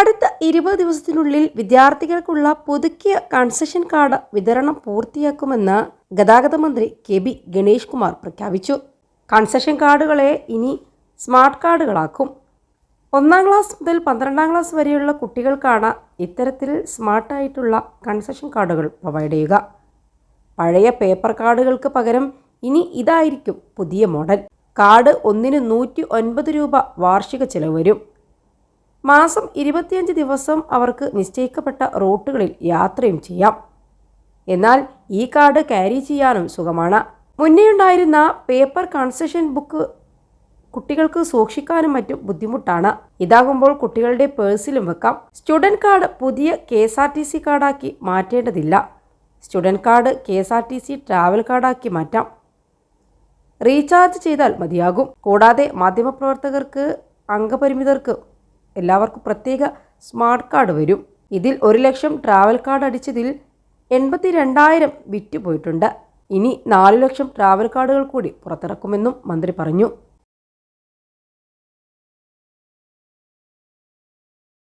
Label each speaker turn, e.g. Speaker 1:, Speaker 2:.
Speaker 1: അടുത്ത 20 ദിവസത്തിനുള്ളിൽ വിദ്യാർത്ഥികൾക്കുള്ള പുതുക്കിയ കൺസെഷൻ കാർഡ് വിതരണം പൂർത്തിയാക്കുമെന്ന് ഗതാഗത മന്ത്രി കെ.ബി. ഗണേഷ് കുമാർ പ്രഖ്യാപിച്ചു. കൺസെഷൻ കാർഡുകളെ ഇനി സ്മാർട്ട് കാർഡുകളാക്കും. 1-ാം ക്ലാസ് മുതൽ 12-ാം ക്ലാസ് വരെയുള്ള കുട്ടികൾക്കാണ് ഇത്തരത്തിൽ സ്മാർട്ടായിട്ടുള്ള കൺസെഷൻ കാർഡുകൾ പ്രൊവൈഡ് ചെയ്യുക. പഴയ പേപ്പർ കാർഡുകൾക്ക് പകരം ഇനി ഇതായിരിക്കും പുതിയ മോഡൽ. കാർഡ് ഒന്നിന് 109 രൂപ വാർഷിക ചിലവ് വരും. മാസം 25 ദിവസം അവർക്ക് നിശ്ചയിക്കപ്പെട്ട റൂട്ടുകളിൽ യാത്രയും ചെയ്യാം. എന്നാൽ ഈ കാർഡ് ക്യാരി ചെയ്യാനും സുഖമാണ്. മുന്നേയുണ്ടായിരുന്ന പേപ്പർ കൺസെഷൻ ബുക്ക് കുട്ടികൾക്ക് സൂക്ഷിക്കാനും മറ്റും ബുദ്ധിമുട്ടാണ്. ഇതാകുമ്പോൾ കുട്ടികളുടെ പേഴ്സിലും വെക്കാം. സ്റ്റുഡൻറ് കാർഡ് പുതിയ KSRTC കാർഡാക്കി മാറ്റേണ്ടതില്ല. സ്റ്റുഡൻറ് കാർഡ് KSRTC ട്രാവൽ കാർഡാക്കി മാറ്റാം. റീചാർജ് ചെയ്താൽ മതിയാകും. കൂടാതെ മാധ്യമപ്രവർത്തകർക്ക്, അംഗപരിമിതർക്ക് എല്ലാവർക്കും പ്രത്യേക സ്മാർട്ട് കാർഡ് വരും. ഇതിൽ 1 ലക്ഷം ട്രാവൽ കാർഡ് അടിച്ചതിൽ 82,000 വിറ്റുപോയിട്ടുണ്ട്. ഇനി 4 ലക്ഷം ട്രാവൽ കാർഡുകൾ കൂടി പുറത്തിറക്കുമെന്നും മന്ത്രി പറഞ്ഞു.